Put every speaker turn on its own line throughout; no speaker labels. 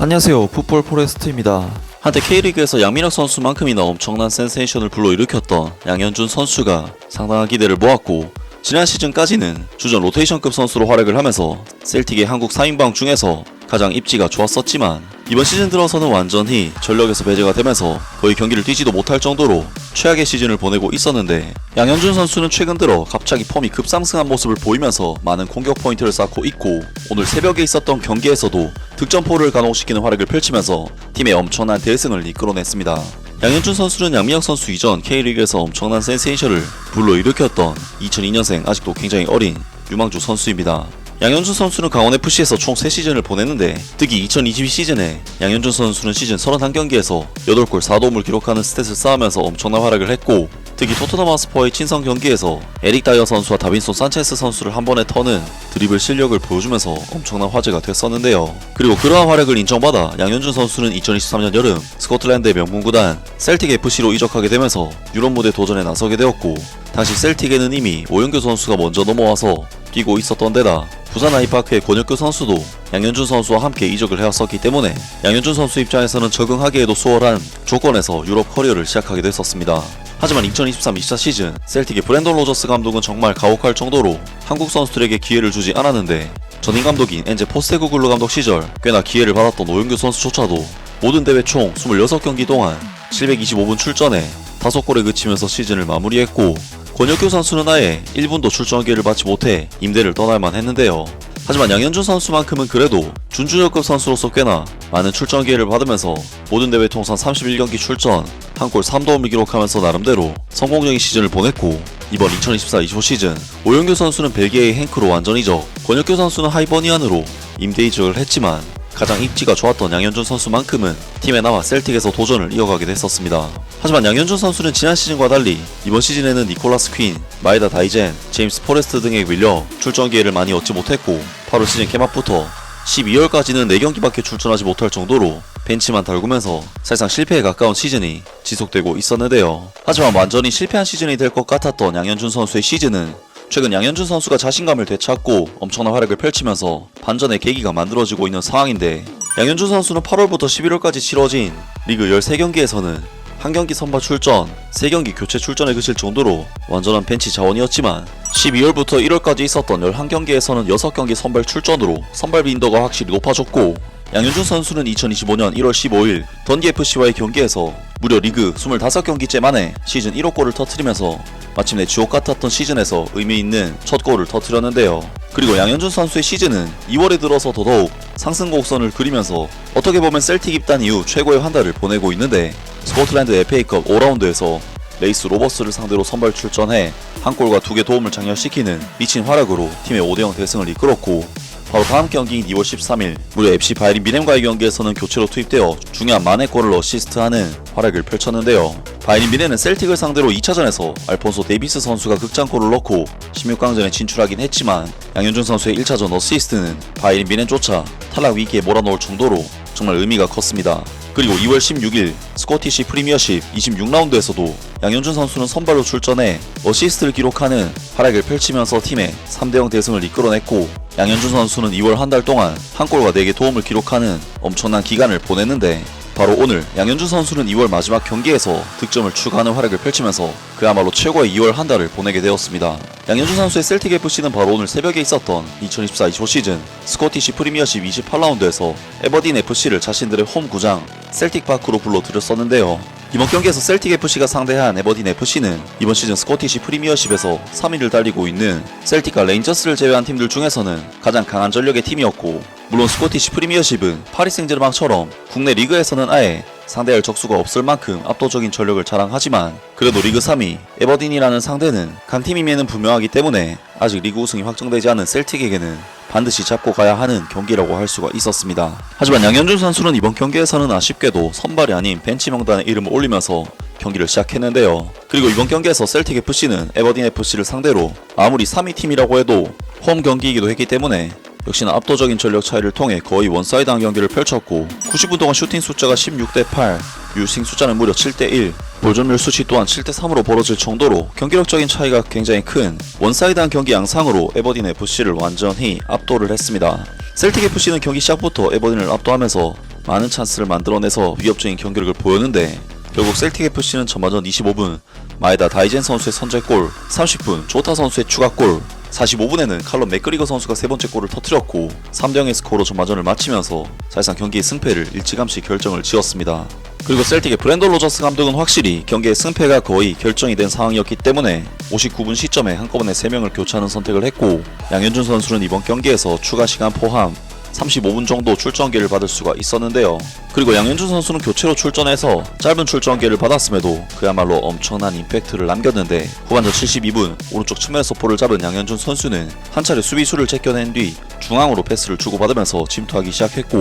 안녕하세요, 풋볼 포레스트입니다.
한때 K리그에서 양민혁 선수만큼이나 엄청난 센세이션을 불러일으켰던 양현준 선수가 상당한 기대를 모았고, 지난 시즌까지는 주전 로테이션급 선수로 활약을 하면서 셀틱의 한국 4인방 중에서 가장 입지가 좋았었지만, 이번 시즌 들어서는 완전히 전력에서 배제가 되면서 거의 경기를 뛰지도 못할 정도로 최악의 시즌을 보내고 있었는데, 양현준 선수는 최근 들어 갑자기 폼이 급상승한 모습을 보이면서 많은 공격 포인트를 쌓고 있고, 오늘 새벽에 있었던 경기에서도 득점포를 간혹시키는 활약을 펼치면서 팀의 엄청난 대승을 이끌어냈습니다. 양현준 선수는 양민혁 선수 이전 K리그에서 엄청난 센세이션을 불러일으켰던 2002년생 아직도 굉장히 어린 유망주 선수입니다. 양현준 선수는 강원FC에서 총 3시즌을 보냈는데, 특히 2022 시즌에 양현준 선수는 시즌 31경기에서 8골 4도움을 기록하는 스탯을 쌓으면서 엄청난 활약을 했고, 특히 토트넘 하스퍼의 친선 경기에서 에릭 다이어 선수와 다빈손 산체스 선수를 한 번에 터는 드리블 실력을 보여주면서 엄청난 화제가 됐었는데요. 그리고 그러한 활약을 인정받아 양현준 선수는 2023년 여름 스코틀랜드의 명문구단 셀틱 FC로 이적하게 되면서 유럽 무대 도전에 나서게 되었고, 당시 셀틱에는 이미 오영규 선수가 먼저 넘어와서 뛰고 있었던 데다 부산 아이파크의 권혁규 선수도 양현준 선수와 함께 이적을 해왔었기 때문에 양현준 선수 입장에서는 적응하기에도 수월한 조건에서 유럽 커리어를 시작하게 됐었습니다. 하지만 2023-24 시즌 셀틱의 브랜던 로저스 감독은 정말 가혹할 정도로 한국 선수들에게 기회를 주지 않았는데, 전임 감독인 엔제 포스테코글루 감독 시절 꽤나 기회를 받았던 오영규 선수조차도 모든 대회 총 26경기 동안 725분 출전에 5골에 그치면서 시즌을 마무리했고, 권혁규 선수는 아예 1분도 출전 기회를 받지 못해 임대를 떠날만 했는데요. 하지만 양현준 선수만큼은 그래도 준주력급 선수로서 꽤나 많은 출전 기회를 받으면서 모든 대회 통산 31경기 출전, 1골 3도움을 기록하면서 나름대로 성공적인 시즌을 보냈고, 이번 2024-25 시즌 오영규 선수는 벨기에의 행크로 완전 이적, 권혁규 선수는 하이버니안으로 임대 이적을 했지만, 가장 입지가 좋았던 양현준 선수만큼은 팀에 남아 셀틱에서 도전을 이어가게 됐었습니다. 하지만 양현준 선수는 지난 시즌과 달리 이번 시즌에는 니콜라스 퀸, 마에다 다이젠, 제임스 포레스트 등에 밀려 출전 기회를 많이 얻지 못했고, 8월 시즌 개막부터 12월까지는 4경기밖에 출전하지 못할 정도로 벤치만 달구면서 사실상 실패에 가까운 시즌이 지속되고 있었는데요. 하지만 완전히 실패한 시즌이 될 것 같았던 양현준 선수의 시즌은 최근 양현준 선수가 자신감을 되찾고 엄청난 활약을 펼치면서 반전의 계기가 만들어지고 있는 상황인데, 양현준 선수는 8월부터 11월까지 치러진 리그 13경기에서는 1경기 선발 출전, 3경기 교체 출전에 그칠 정도로 완전한 벤치 자원이었지만, 12월부터 1월까지 있었던 11경기에서는 6경기 선발 출전으로 선발 빈도가 확실히 높아졌고, 양현준 선수는 2025년 1월 15일 던기FC와의 경기에서 무려 리그 25경기째 만에 시즌 1호 골을 터뜨리면서 마침내 지옥 같았던 시즌에서 의미있는 첫 골을 터뜨렸는데요. 그리고 양현준 선수의 시즌은 2월에 들어서 더더욱 상승 곡선을 그리면서 어떻게 보면 셀틱 입단 이후 최고의 한 달을 보내고 있는데, 스코틀랜드 FA컵 5라운드에서 레이스 로버스를 상대로 선발 출전해 한 골과 2개 도움을 장렬시키는 미친 활약으로 팀의 5대0 대승을 이끌었고, 바로 다음 경기인 2월 13일 무려 FC 바이린 미넨과의 경기에서는 교체로 투입되어 중요한 만회골을 어시스트하는 활약을 펼쳤는데요. 바이린 미넨은 셀틱을 상대로 2차전에서 알폰소 데이비스 선수가 극장골을 넣고 16강전에 진출하긴 했지만, 양현준 선수의 1차전 어시스트는 바이린 미넨조차 탈락 위기에 몰아넣을 정도로 정말 의미가 컸습니다. 그리고 2월 16일 스코티시 프리미어십 26라운드에서도 양현준 선수는 선발로 출전해 어시스트를 기록하는 활약을 펼치면서 팀의 3대0 대승을 이끌어냈고, 양현준 선수는 2월 한 달 동안 한 골과 4개 도움을 기록하는 엄청난 기간을 보냈는데, 바로 오늘 양현준 선수는 2월 마지막 경기에서 득점을 추가하는 활약을 펼치면서 그야말로 최고의 2월 한 달을 보내게 되었습니다. 양현준 선수의 셀틱 FC는 바로 오늘 새벽에 있었던 2024-25 시즌 스코티시 프리미어십 28라운드에서 에버딘 FC를 자신들의 홈 구장 셀틱 파크로 불러들였었는데요. 이번 경기에서 셀틱 FC가 상대한 에버딘 FC는 이번 시즌 스코티시 프리미어십에서 3위를 달리고 있는 셀틱과 레인저스를 제외한 팀들 중에서는 가장 강한 전력의 팀이었고, 물론 스코티시 프리미어십은 파리 생제르맹처럼 국내 리그에서는 아예 상대할 적수가 없을 만큼 압도적인 전력을 자랑하지만, 그래도 리그 3위 에버딘이라는 상대는 강팀임에는 분명하기 때문에 아직 리그 우승이 확정되지 않은 셀틱에게는 반드시 잡고 가야 하는 경기라고 할 수가 있었습니다. 하지만 양현준 선수는 이번 경기에서는 아쉽게도 선발이 아닌 벤치 명단에 이름을 올리면서 경기를 시작했는데요. 그리고 이번 경기에서 셀틱 FC는 에버딘 FC를 상대로 아무리 3위 팀이라고 해도 홈 경기이기도 했기 때문에 역시나 압도적인 전력 차이를 통해 거의 원사이드한 경기를 펼쳤고, 90분 동안 슈팅 숫자가 16대8, 유싱 숫자는 무려 7대1, 볼전멸 수치 또한 7대3으로 벌어질 정도로 경기력적인 차이가 굉장히 큰 원사이드한 경기 양상으로 에버딘 FC를 완전히 압도를 했습니다. 셀틱 FC는 경기 시작부터 에버딘을 압도하면서 많은 찬스를 만들어내서 위협적인 경기력을 보였는데 결국 셀틱 FC는 전반전 25분 마에다 다이젠 선수의 선제골, 30분 조타 선수의 추가골, 45분에는 칼럼 맥그리거 선수가 세 번째 골을 터뜨렸고 3대0의 스코어로 전반전을 마치면서 사실상 경기의 승패를 일찌감치 결정을 지었습니다. 그리고 셀틱의 브랜던 로저스 감독은 확실히 경기의 승패가 거의 결정이 된 상황이었기 때문에 59분 시점에 한꺼번에 3명을 교체하는 선택을 했고 양현준 선수는 이번 경기에서 추가 시간 포함 35분 정도 출전기를 받을 수가 있었는데요. 그리고 양현준 선수는 교체로 출전해서 짧은 출전기를 받았음에도 그야말로 엄청난 임팩트를 남겼는데 후반전 72분 오른쪽 측면에서 볼을 잡은 양현준 선수는 한 차례 수비수를 제껴낸 뒤 중앙으로 패스를 주고받으면서 침투하기 시작했고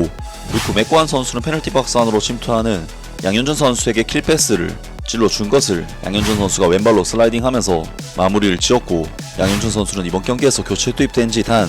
루크 맥고한 선수는 페널티 박스 안으로 침투하는 양현준 선수에게 킬 패스를 찔러준 것을 양현준 선수가 왼발로 슬라이딩하면서 마무리를 지었고 양현준 선수는 이번 경기에서 교체 투입된 지 단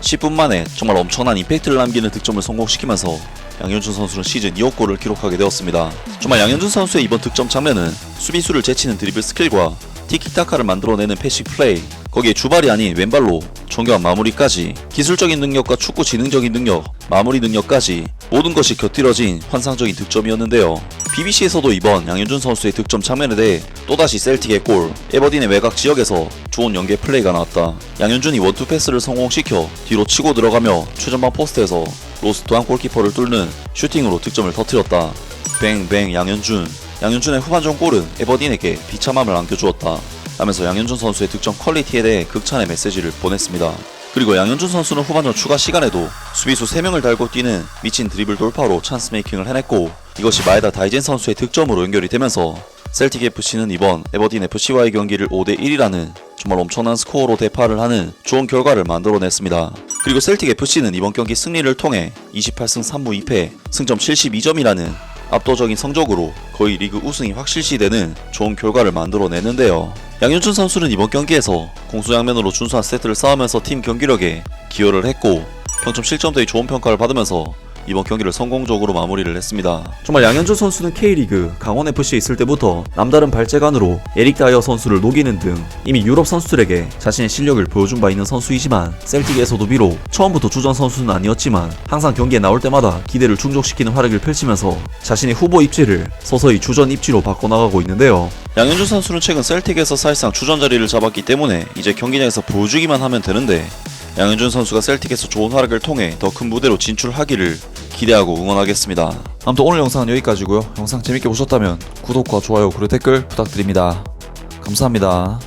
10분 만에 정말 엄청난 임팩트를 남기는 득점을 성공시키면서 양현준 선수는 시즌 2호 골을 기록하게 되었습니다. 정말 양현준 선수의 이번 득점 장면은 수비수를 제치는 드리블 스킬과 티키타카를 만들어내는 패식 플레이, 거기에 주발이 아닌 왼발로 정교한 마무리까지 기술적인 능력과 축구 지능적인 능력, 마무리 능력까지 모든 것이 곁들여진 환상적인 득점이었는데요. BBC에서도 이번 양현준 선수의 득점 장면에 대해 또다시 셀틱의 골, 에버딘의 외곽 지역에서 좋은 연계 플레이가 나왔다. 양현준이 원투 패스를 성공시켜 뒤로 치고 들어가며 최전방 포스트에서 로스트한 골키퍼를 뚫는 슈팅으로 득점을 터뜨렸다. 뱅뱅 양현준의 후반전 골은 에버딘에게 비참함을 안겨주었다 라면서 양현준 선수의 득점 퀄리티에 대해 극찬의 메시지를 보냈습니다. 그리고 양현준 선수는 후반전 추가 시간에도 수비수 3명을 달고 뛰는 미친 드리블 돌파로 찬스 메이킹을 해냈고 이것이 마에다 다이젠 선수의 득점으로 연결이 되면서 셀틱 FC는 이번 에버딘 FC와의 경기를 5대1이라는 정말 엄청난 스코어로 대파를 하는 좋은 결과를 만들어냈습니다. 그리고 셀틱 FC는 이번 경기 승리를 통해 28승 3무 2패 승점 72점이라는 압도적인 성적으로 거의 리그 우승이 확실시되는 좋은 결과를 만들어내는데요. 양현준 선수는 이번 경기에서 공수양면으로 준수한 세트를 쌓으면서 팀 경기력에 기여를 했고 평점 실점대의 좋은 평가를 받으면서 이번 경기를 성공적으로 마무리를 했습니다. 정말 양현준 선수는 K리그 강원FC에 있을 때부터 남다른 발재간으로 에릭 다이어 선수를 녹이는 등 이미 유럽 선수들에게 자신의 실력을 보여준 바 있는 선수이지만 셀틱에서도 비록 처음부터 주전 선수는 아니었지만 항상 경기에 나올 때마다 기대를 충족시키는 활약을 펼치면서 자신의 후보 입지를 서서히 주전 입지로 바꿔나가고 있는데요. 양현준 선수는 최근 셀틱에서 사실상 주전 자리를 잡았기 때문에 이제 경기장에서 보여주기만 하면 되는데 양현준 선수가 셀틱에서 좋은 활약을 통해 더 큰 무대로 진출하기를 기대하고 응원하겠습니다.
아무튼 오늘 영상은 여기까지고요. 영상 재밌게 보셨다면 구독과 좋아요 그리고 댓글 부탁드립니다. 감사합니다.